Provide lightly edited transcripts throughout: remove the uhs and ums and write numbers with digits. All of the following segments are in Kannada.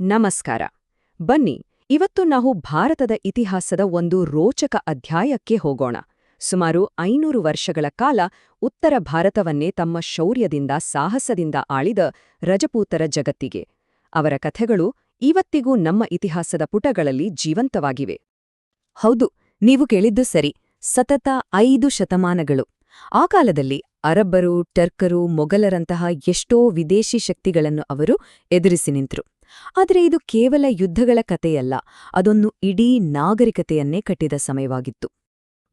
ನಮಸ್ಕಾರ. ಬನ್ನಿ, ಇವತ್ತು ನಾವು ಭಾರತದ ಇತಿಹಾಸದ ಒಂದು ರೋಚಕ ಅಧ್ಯಾಯಕ್ಕೆ ಹೋಗೋಣ. ಸುಮಾರು 500 ವರ್ಷಗಳ ಕಾಲ ಉತ್ತರ ಭಾರತವನ್ನೇ ತಮ್ಮ ಶೌರ್ಯದಿಂದ ಸಾಹಸದಿಂದ ಆಳಿದ ರಜಪೂತರ ಜಗತ್ತಿಗೆ. ಅವರ ಕಥೆಗಳು ಇವತ್ತಿಗೂ ನಮ್ಮ ಇತಿಹಾಸದ ಪುಟಗಳಲ್ಲಿ ಜೀವಂತವಾಗಿವೆ. ಹೌದು, ನೀವು ಕೇಳಿದ್ದು ಸರಿ. ಸತತ 5 ಶತಮಾನಗಳು. ಆ ಕಾಲದಲ್ಲಿ ಅರಬ್ಬರು, ಟರ್ಕರು, ಮೊಘಲರಂತಹ ಎಷ್ಟೋ ವಿದೇಶಿ ಶಕ್ತಿಗಳನ್ನು ಅವರು ಎದುರಿಸಿ ನಿಂತರು. ಆದರೆ ಇದು ಕೇವಲ ಯುದ್ಧಗಳ ಕಥೆಯಲ್ಲ, ಅದೊಂದು ಇಡೀ ನಾಗರಿಕತೆಯನ್ನೇ ಕಟ್ಟಿದ ಸಮಯವಾಗಿತ್ತು.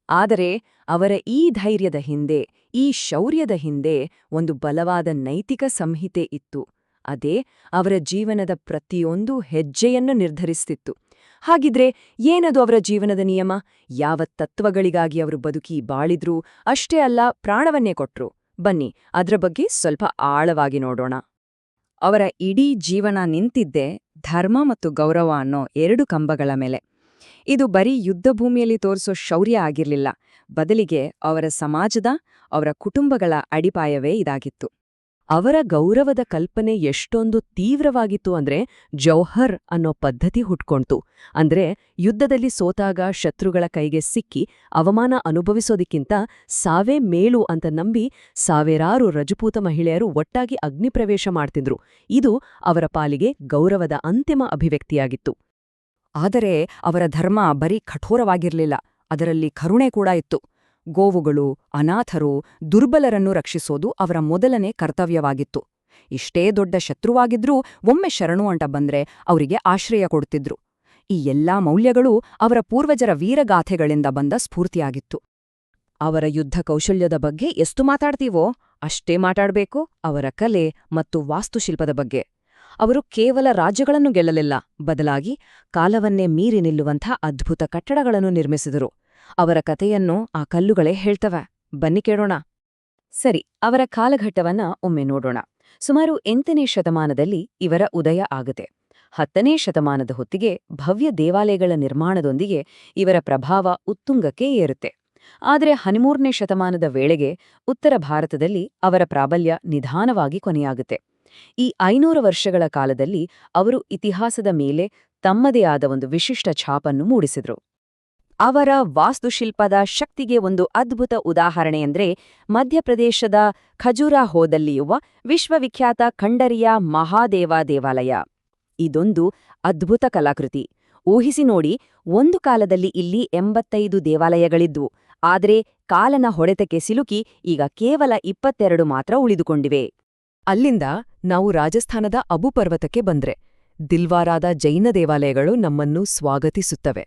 ಆದರೆ ಅವರ ಈ ಧೈರ್ಯದ ಹಿಂದೆ, ಈ ಶೌರ್ಯದ ಹಿಂದೆ ಒಂದು ಬಲವಾದ ನೈತಿಕ ಸಂಹಿತೆ ಇತ್ತು. ಅದೇ ಅವರ ಜೀವನದ ಪ್ರತಿಯೊಂದು ಹೆಜ್ಜೆಯನ್ನು ನಿರ್ಧರಿಸುತ್ತಿತ್ತು. ಹಾಗಿದ್ರೆ ಏನದು ಅವರ ಜೀವನದ ನಿಯಮ? ಯಾವ ತತ್ವಗಳಿಗಾಗಿ ಅವರು ಬದುಕಿ ಬಾಳಿದ್ರು, ಅಷ್ಟೇ ಅಲ್ಲ ಪ್ರಾಣವನ್ನೇ ಕೊಟ್ರು? ಬನ್ನಿ, ಅದರ ಬಗ್ಗೆ ಸ್ವಲ್ಪ ಆಳವಾಗಿ ನೋಡೋಣ. ಅವರ ಇಡೀ ಜೀವನ ನಿಂತಿದ್ದೇ ಧರ್ಮ ಮತ್ತು ಗೌರವ ಅನ್ನೋ 2 ಕಂಬಗಳ ಮೇಲೆ. ಇದು ಬರೀ ಯುದ್ಧಭೂಮಿಯಲ್ಲಿ ತೋರಿಸೋ ಶೌರ್ಯ ಆಗಿರ್ಲಿಲ್ಲ, ಬದಲಿಗೆ ಅವರ ಸಮಾಜದ, ಅವರ ಕುಟುಂಬಗಳ ಅಡಿಪಾಯವೇ ಇದಾಗಿತ್ತು. ಅವರ ಗೌರವದ ಕಲ್ಪನೆ ಎಷ್ಟೊಂದು ತೀವ್ರವಾಗಿತ್ತು ಅಂದ್ರೆ ಜೌಹರ್ ಅನ್ನೋ ಪದ್ಧತಿ ಹುಟ್ಕೊಂತು. ಅಂದ್ರೆ ಯುದ್ಧದಲ್ಲಿ ಸೋತಾಗ ಶತ್ರುಗಳ ಕೈಗೆ ಸಿಕ್ಕಿ ಅವಮಾನ ಅನುಭವಿಸೋದಕ್ಕಿಂತ ಸಾವೇ ಮೇಲು ಅಂತ ನಂಬಿ ಸಾವಿರಾರು ರಜಪೂತ ಮಹಿಳೆಯರು ಒಟ್ಟಾಗಿ ಅಗ್ನಿಪ್ರವೇಶ ಮಾಡ್ತಿದ್ರು. ಇದು ಅವರ ಪಾಲಿಗೆ ಗೌರವದ ಅಂತಿಮ ಅಭಿವ್ಯಕ್ತಿಯಾಗಿತ್ತು. ಆದರೆ ಅವರ ಧರ್ಮ ಬರೀ ಕಠೋರವಾಗಿರ್ಲಿಲ್ಲ, ಅದರಲ್ಲಿ ಕರುಣೆ ಕೂಡ ಇತ್ತು. ಗೋವುಗಳು, ಅನಾಥರು, ದುರ್ಬಲರನ್ನು ರಕ್ಷಿಸೋದು ಅವರ ಮೊದಲನೇ ಕರ್ತವ್ಯವಾಗಿತ್ತು. ಇಷ್ಟೇ ದೊಡ್ಡ ಶತ್ರುವಾಗಿದ್ರೂ ಒಮ್ಮೆ ಶರಣು ಅಂಟ ಬಂದ್ರೆ ಅವರಿಗೆ ಆಶ್ರಯ ಕೊಡುತ್ತಿದ್ರು. ಈ ಎಲ್ಲಾ ಮೌಲ್ಯಗಳು ಅವರ ಪೂರ್ವಜರ ವೀರಗಾಥೆಗಳಿಂದ ಬಂದ ಸ್ಫೂರ್ತಿಯಾಗಿತ್ತು. ಅವರ ಯುದ್ಧ ಕೌಶಲ್ಯದ ಬಗ್ಗೆ ಎಷ್ಟು ಮಾತಾಡ್ತೀವೋ ಅಷ್ಟೇ ಮಾತಾಡ್ಬೇಕು ಅವರ ಕಲೆ ಮತ್ತು ವಾಸ್ತುಶಿಲ್ಪದ ಬಗ್ಗೆ. ಅವರು ಕೇವಲ ರಾಜ್ಯಗಳನ್ನು ಗೆಲ್ಲಲಿಲ್ಲ, ಬದಲಾಗಿ ಕಾಲವನ್ನೇ ಮೀರಿ ನಿಲ್ಲುವಂಥ ಅದ್ಭುತ ಕಟ್ಟಡಗಳನ್ನು ನಿರ್ಮಿಸಿದರು. ಅವರ ಕಥೆಯನ್ನು ಆ ಕಲ್ಲುಗಳೇ ಹೇಳ್ತವೆ. ಬನ್ನಿ ಕೇಳೋಣ. ಸರಿ, ಅವರ ಕಾಲಘಟ್ಟವನ್ನ ಒಮ್ಮೆ ನೋಡೋಣ. ಸುಮಾರು 8ನೇ ಶತಮಾನದಲ್ಲಿ ಇವರ ಉದಯ ಆಗುತ್ತೆ. 10ನೇ ಶತಮಾನದ ಹೊತ್ತಿಗೆ ಭವ್ಯ ದೇವಾಲಯಗಳ ನಿರ್ಮಾಣದೊಂದಿಗೆ ಇವರ ಪ್ರಭಾವ ಉತ್ತುಂಗಕ್ಕೆ ಏರುತ್ತೆ. ಆದರೆ 13ನೇ ಶತಮಾನದ ವೇಳೆಗೆ ಉತ್ತರ ಭಾರತದಲ್ಲಿ ಅವರ ಪ್ರಾಬಲ್ಯ ನಿಧಾನವಾಗಿ ಕೊನೆಯಾಗುತ್ತೆ. ಈ 500 ವರ್ಷಗಳ ಕಾಲದಲ್ಲಿ ಅವರು ಇತಿಹಾಸದ ಮೇಲೆ ತಮ್ಮದೇ ಆದ ಒಂದು ವಿಶಿಷ್ಟ ಛಾಪನ್ನು ಮೂಡಿಸಿದ್ರು. ಅವರ ವಾಸ್ತುಶಿಲ್ಪದ ಶಕ್ತಿಗೆ ಒಂದು ಅದ್ಭುತ ಉದಾಹರಣೆಯೆಂದ್ರೆ ಮಧ್ಯಪ್ರದೇಶದ ಖಜುರಾಹೋದಲ್ಲಿರುವ ವಿಶ್ವವಿಖ್ಯಾತ ಖಂಡರಿಯ ಮಹಾದೇವ ದೇವಾಲಯ. ಇದೊಂದು ಅದ್ಭುತ ಕಲಾಕೃತಿ. ಊಹಿಸಿ ನೋಡಿ, ಒಂದು ಕಾಲದಲ್ಲಿ ಇಲ್ಲಿ 85 ದೇವಾಲಯಗಳಿದ್ವು. ಆದರೆ ಕಾಲನ ಹೊಡೆತಕ್ಕೆ ಸಿಲುಕಿ ಈಗ ಕೇವಲ 22 ಮಾತ್ರ ಉಳಿದುಕೊಂಡಿವೆ. ಅಲ್ಲಿಂದ ನಾವು ರಾಜಸ್ಥಾನದ ಅಬು ಪರ್ವತಕ್ಕೆ ಬಂದ್ರೆ ದಿಲ್ವಾರಾದ ಜೈನ ದೇವಾಲಯಗಳು ನಮ್ಮನ್ನು ಸ್ವಾಗತಿಸುತ್ತವೆ.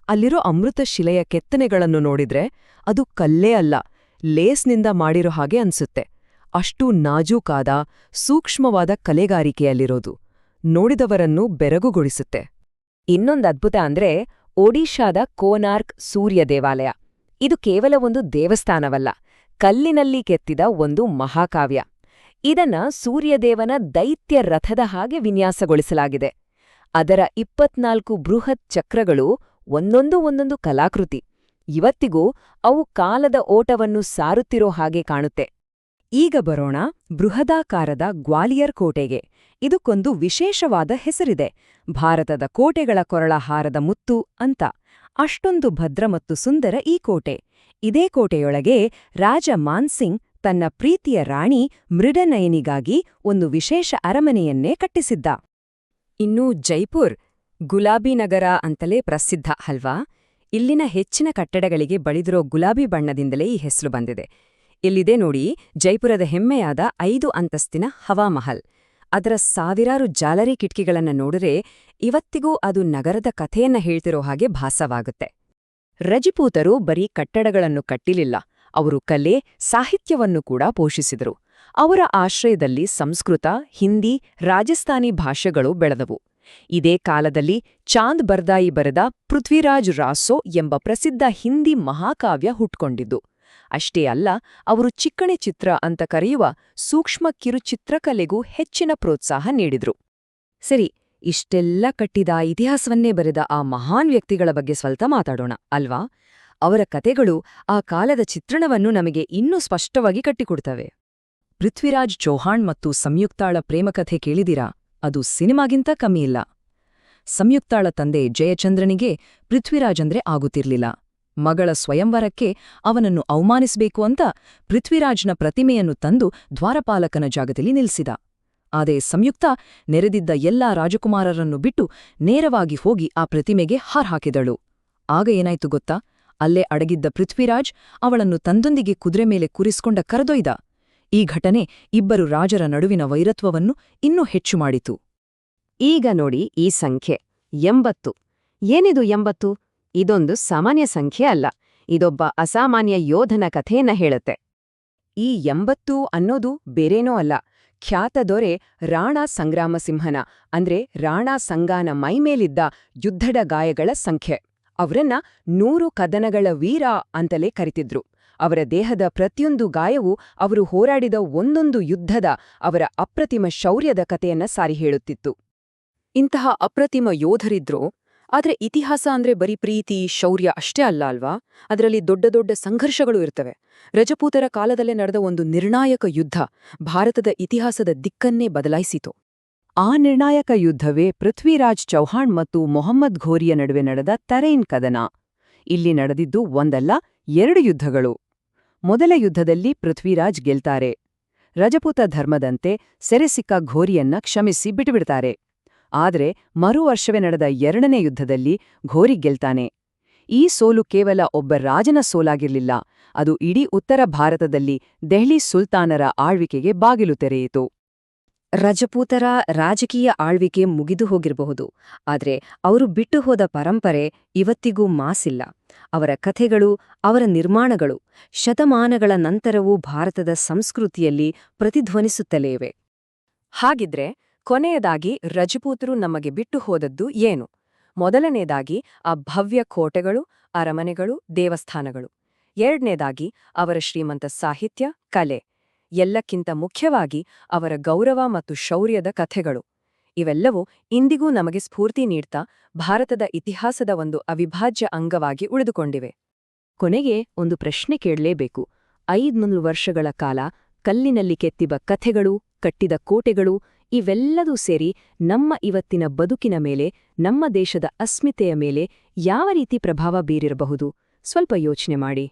ಅಲ್ಲಿರೋ ಅಮೃತ ಶಿಲೆಯ ಕೆತ್ತನೆಗಳನ್ನು ನೋಡಿದ್ರೆ ಅದು ಕಲ್ಲೇ ಅಲ್ಲ, ಲೇಸ್ನಿಂದ ಮಾಡಿರೋ ಹಾಗೆ ಅನ್ಸುತ್ತೆ. ಅಷ್ಟೂ ನಾಜೂಕಾದ, ಸೂಕ್ಷ್ಮವಾದ ಕಲೆಗಾರಿಕೆಯಲ್ಲಿರೋದು ನೋಡಿದವರನ್ನು ಬೆರಗುಗೊಳಿಸುತ್ತೆ. ಇನ್ನೊಂದು ಅದ್ಭುತ ಅಂದ್ರೆ ಒಡಿಶಾದ ಕೋನಾರ್ಕ್ ಸೂರ್ಯ ದೇವಾಲಯ. ಇದು ಕೇವಲ ಒಂದು ದೇವಸ್ಥಾನವಲ್ಲ, ಕಲ್ಲಿನಲ್ಲಿ ಕೆತ್ತಿದ ಒಂದು ಮಹಾಕಾವ್ಯ. ಇದನ್ನ ಸೂರ್ಯದೇವನ ದೈತ್ಯ ರಥದ ಹಾಗೆ ವಿನ್ಯಾಸಗೊಳಿಸಲಾಗಿದೆ. ಅದರ 24 ಬೃಹತ್ ಚಕ್ರಗಳು ಒಂದೊಂದು ಕಲಾಕೃತಿ. ಇವತ್ತಿಗೂ ಅವು ಕಾಲದ ಓಟವನ್ನು ಸಾರುತ್ತಿರೋ ಹಾಗೆ ಕಾಣುತ್ತೆ. ಈಗ ಬರೋಣ ಬೃಹದಾಕಾರದ ಗ್ವಾಲಿಯರ್ ಕೋಟೆಗೆ. ಇದಕ್ಕೊಂದು ವಿಶೇಷವಾದ ಹೆಸರಿದೆ, ಭಾರತದ ಕೋಟೆಗಳ ಕೊರಳಹಾರದ ಮುತ್ತು ಅಂತ. ಅಷ್ಟೊಂದು ಭದ್ರ ಮತ್ತು ಸುಂದರ ಈ ಕೋಟೆ. ಇದೇ ಕೋಟೆಯೊಳಗೆ ರಾಜ ಮಾನ್ಸಿಂಗ್ ತನ್ನ ಪ್ರೀತಿಯ ರಾಣಿ ಮೃಡನಯನಿಗಾಗಿ ಒಂದು ವಿಶೇಷ ಅರಮನೆಯನ್ನೇ ಕಟ್ಟಿಸಿದ್ದ. ಇನ್ನು ಜೈಪುರ್ ಗುಲಾಬಿ ನಗರ ಅಂತಲೇ ಪ್ರಸಿದ್ಧ ಅಲ್ವಾ? ಇಲ್ಲಿನ ಹೆಚ್ಚಿನ ಕಟ್ಟಡಗಳಿಗೆ ಬಳಿದಿರೋ ಗುಲಾಬಿ ಬಣ್ಣದಿಂದಲೇ ಈ ಹೆಸರು ಬಂದಿದೆ. ಇಲ್ಲಿದೆ ನೋಡಿ ಜೈಪುರದ ಹೆಮ್ಮೆಯಾದ 5 ಅಂತಸ್ತಿನ ಹವಾಮಹಲ್. ಅದರ ಸಾವಿರಾರು ಜಾಲರಿ ಕಿಟಕಿಗಳನ್ನ ನೋಡಿದ್ರೆ ಇವತ್ತಿಗೂ ಅದು ನಗರದ ಕಥೆಯನ್ನ ಹೇಳ್ತಿರೋ ಹಾಗೆ ಭಾಸವಾಗುತ್ತೆ. ರಜಪೂತರು ಬರೀ ಕಟ್ಟಡಗಳನ್ನು ಕಟ್ಟಿಲಿಲ್ಲ, ಅವರು ಕಲೆ, ಸಾಹಿತ್ಯವನ್ನು ಕೂಡ ಪೋಷಿಸಿದರು. ಅವರ ಆಶ್ರಯದಲ್ಲಿ ಸಂಸ್ಕೃತ, ಹಿಂದಿ, ರಾಜಸ್ಥಾನಿ ಭಾಷೆಗಳು ಬೆಳೆದವು. ಇದೇ ಕಾಲದಲ್ಲಿ ಚಾಂದ್ ಬರ್ದಾಯಿ ಬರೆದ ಪೃಥ್ವಿರಾಜ್ ರಾಸೋ ಎಂಬ ಪ್ರಸಿದ್ಧ ಹಿಂದಿ ಮಹಾಕಾವ್ಯ ಹುಟ್ಕೊಂಡಿದ್ದು. ಅಷ್ಟೇ ಅಲ್ಲ, ಅವರು ಚಿಕ್ಕಣೆ ಚಿತ್ರ ಅಂತ ಕರೆಯುವ ಸೂಕ್ಷ್ಮ ಕಿರುಚಿತ್ರಕಲೆಗೂ ಹೆಚ್ಚಿನ ಪ್ರೋತ್ಸಾಹ ನೀಡಿದ್ರು. ಸರಿ, ಇಷ್ಟೆಲ್ಲ ಕಟ್ಟಿದ ಇತಿಹಾಸವನ್ನೇ ಬರೆದ ಆ ಮಹಾನ್ ವ್ಯಕ್ತಿಗಳ ಬಗ್ಗೆ ಸ್ವಲ್ಪ ಮಾತಾಡೋಣ ಅಲ್ವಾ? ಅವರ ಕತೆಗಳು ಆ ಕಾಲದ ಚಿತ್ರಣವನ್ನು ನಮಗೆ ಇನ್ನೂ ಸ್ಪಷ್ಟವಾಗಿ ಕಟ್ಟಿಕೊಡ್ತವೆ. ಪೃಥ್ವಿರಾಜ್ ಚೌಹಾಣ್ ಮತ್ತು ಸಂಯುಕ್ತಾಳ ಪ್ರೇಮಕಥೆ ಕೇಳಿದಿರಾ? ಅದು ಸಿನಿಮಾಗಿಂತ ಕಮ್ಮಿಯಿಲ್ಲ. ಸಂಯುಕ್ತಾಳ ತಂದೆ ಜಯಚಂದ್ರನಿಗೆ ಪೃಥ್ವಿರಾಜಂದ್ರೆ ಆಗುತ್ತಿರ್ಲಿಲ್ಲ. ಮಗಳ ಸ್ವಯಂವರಕ್ಕೆ ಅವನನ್ನು ಅವಮಾನಿಸಬೇಕು ಅಂತ ಪೃಥ್ವಿರಾಜ್ನ ಪ್ರತಿಮೆಯನ್ನು ತಂದು ದ್ವಾರಪಾಲಕನ ಜಾಗದಲ್ಲಿ ನಿಲ್ಲಿಸಿದ. ಆದರೆ ಸಂಯುಕ್ತ ನೆರೆದಿದ್ದ ಎಲ್ಲಾ ರಾಜಕುಮಾರರನ್ನು ಬಿಟ್ಟು ನೇರವಾಗಿ ಹೋಗಿ ಆ ಪ್ರತಿಮೆಗೆ ಹಾರ್ಹಾಕಿದಳು. ಆಗ ಏನಾಯ್ತು ಗೊತ್ತಾ? ಅಲ್ಲೇ ಅಡಗಿದ್ದ ಪೃಥ್ವಿರಾಜ್ ಅವಳನ್ನು ತನ್ನದೊಂದಿಗೆ ಕುದುರೆ ಮೇಲೆ ಕೂರಿಸಿಕೊಂಡ ಕರೆದೊಯ್ದ. ಈ ಘಟನೆ ಇಬ್ಬರು ರಾಜರ ನಡುವಿನ ವೈರತ್ವವನ್ನು ಇನ್ನೂ ಹೆಚ್ಚು ಮಾಡಿತು. ಈಗ ನೋಡಿ ಈ ಸಂಖ್ಯೆ 80. ಏನಿದು 80? ಇದೊಂದು ಸಾಮಾನ್ಯ ಸಂಖ್ಯೆ ಅಲ್ಲ. ಇದೊಬ್ಬ ಅಸಾಮಾನ್ಯ ಯೋಧನ ಕಥೆಯನ್ನ ಹೇಳುತ್ತೆ. ಈ 80 ಅನ್ನೋದು ಬೇರೇನೋ ಅಲ್ಲ, ಖ್ಯಾತ ದೊರೆ ರಾಣಾ ಸಂಗ್ರಾಮಸಿಂಹನ ಅಂದ್ರೆ ರಾಣಾ ಸಂಗಾನ ಮೈಮೇಲಿದ್ದ ಯುದ್ಧದ ಗಾಯಗಳ ಸಂಖ್ಯೆ. ಅವರನ್ನ 100 ಕದನಗಳ ವೀರ ಅಂತಲೇ ಕರಿತಿದ್ರು. ಅವರ ದೇಹದ ಪ್ರತಿಯೊಂದು ಗಾಯವೂ ಅವರು ಹೋರಾಡಿದ ಒಂದೊಂದು ಯುದ್ಧದ ಅವರ ಅಪ್ರತಿಮ ಶೌರ್ಯದ ಕಥೆಯನ್ನ ಸಾರಿ ಹೇಳುತ್ತಿತ್ತು. ಇಂತಹ ಅಪ್ರತಿಮ ಯೋಧರಿದ್ರು. ಆದ್ರೆ ಇತಿಹಾಸ ಅಂದ್ರೆ ಬರೀ ಪ್ರೀತಿ ಶೌರ್ಯ ಅಷ್ಟೇ ಅಲ್ಲ ಅಲ್ವಾ? ಅದರಲ್ಲಿ ದೊಡ್ಡ ದೊಡ್ಡ ಸಂಘರ್ಷಗಳು ಇರ್ತವೆ. ರಜಪೂತರ ಕಾಲದಲ್ಲೇ ನಡೆದ ಒಂದು ನಿರ್ಣಾಯಕ ಯುದ್ಧ ಭಾರತದ ಇತಿಹಾಸದ ದಿಕ್ಕನ್ನೇ ಬದಲಾಯಿಸಿತು. ಆ ನಿರ್ಣಾಯಕ ಯುದ್ಧವೇ ಪೃಥ್ವಿರಾಜ್ ಚೌಹಾಣ್ ಮತ್ತು ಮೊಹಮ್ಮದ್ ಘೋರಿಯ ನಡುವೆ ನಡೆದ ತರೈನ್ ಕದನ. ಇಲ್ಲಿ ನಡೆದಿದ್ದು ಒಂದಲ್ಲ 2 ಯುದ್ಧಗಳು. ಮೊದಲ ಯುದ್ಧದಲ್ಲಿ ಪೃಥ್ವಿರಾಜ್ ಗೆಲ್ತಾರೆ. ರಜಪೂತ ಧರ್ಮದಂತೆ ಸೆರೆಸಿಕ್ಕ ಘೋರಿಯನ್ನ ಕ್ಷಮಿಸಿ ಬಿಟ್ಟುಬಿಡ್ತಾರೆ. ಆದ್ರೆ ಮರು ವರ್ಷವೇ ನಡೆದ 2ನೇ ಯುದ್ಧದಲ್ಲಿ ಘೋರಿ ಗೆಲ್ತಾನೆ. ಈ ಸೋಲು ಕೇವಲ ಒಬ್ಬ ರಾಜನ ಸೋಲಾಗಿರ್ಲಿಲ್ಲ, ಅದು ಇಡೀ ಉತ್ತರ ಭಾರತದಲ್ಲಿ ದೆಹಲಿ ಸುಲ್ತಾನರ ಆಳ್ವಿಕೆಗೆ ಬಾಗಿಲು ತೆರೆಯಿತು. ರಜಪೂತರ ರಾಜಕೀಯ ಆಳ್ವಿಕೆ ಮುಗಿದು ಹೋಗಿರಬಹುದು, ಆದ್ರೆ ಅವರು ಬಿಟ್ಟು ಹೋದ ಪರಂಪರೆ ಇವತ್ತಿಗೂ ಮಾಸಿಲ್ಲ. ಅವರ ಕಥೆಗಳು, ಅವರ ನಿರ್ಮಾಣಗಳು ಶತಮಾನಗಳ ನಂತರವೂ ಭಾರತದ ಸಂಸ್ಕೃತಿಯಲ್ಲಿ ಪ್ರತಿಧ್ವನಿಸುತ್ತಲೇ ಇವೆ. ಹಾಗಿದ್ರೆ ಕೊನೆಯದಾಗಿ ರಜಪೂತರು ನಮಗೆ ಬಿಟ್ಟು ಹೋದದ್ದು ಏನು? ಮೊದಲನೇದಾಗಿ ಆ ಭವ್ಯ ಕೋಟೆಗಳು, ಅರಮನೆಗಳು, ದೇವಸ್ಥಾನಗಳು. ಎರಡನೇದಾಗಿ ಅವರ ಶ್ರೀಮಂತ ಸಾಹಿತ್ಯ, ಕಲೆ. ಎಲ್ಲಕ್ಕಿಂತ ಮುಖ್ಯವಾಗಿ ಅವರ ಗೌರವ ಮತ್ತು ಶೌರ್ಯದ ಕಥೆಗಳು. ಇವೆಲ್ಲವೂ ಇಂದಿಗೂ ನಮಗೆ ಸ್ಫೂರ್ತಿ ನೀಡ್ತಾ ಭಾರತದ ಇತಿಹಾಸದ ಒಂದು ಅವಿಭಾಜ್ಯ ಅಂಗವಾಗಿ ಉಳಿದುಕೊಂಡಿವೆ. ಕೊನೆಗೆ ಒಂದು ಪ್ರಶ್ನೆ ಕೇಳಲೇಬೇಕು. 500 ವರ್ಷಗಳ ಕಾಲ ಕಲ್ಲಿನಲ್ಲಿ ಕೆತ್ತಿದ ಕಥೆಗಳು, ಕಟ್ಟಿದ ಕೋಟೆಗಳು ಇವೆಲ್ಲದೂ ಸೇರಿ ನಮ್ಮ ಇವತ್ತಿನ ಬದುಕಿನ ಮೇಲೆ, ನಮ್ಮ ದೇಶದ ಅಸ್ಮಿತೆಯ ಮೇಲೆ ಯಾವ ರೀತಿ ಪ್ರಭಾವ ಬೀರಿರಬಹುದು? ಸ್ವಲ್ಪ ಯೋಚನೆ ಮಾಡಿ.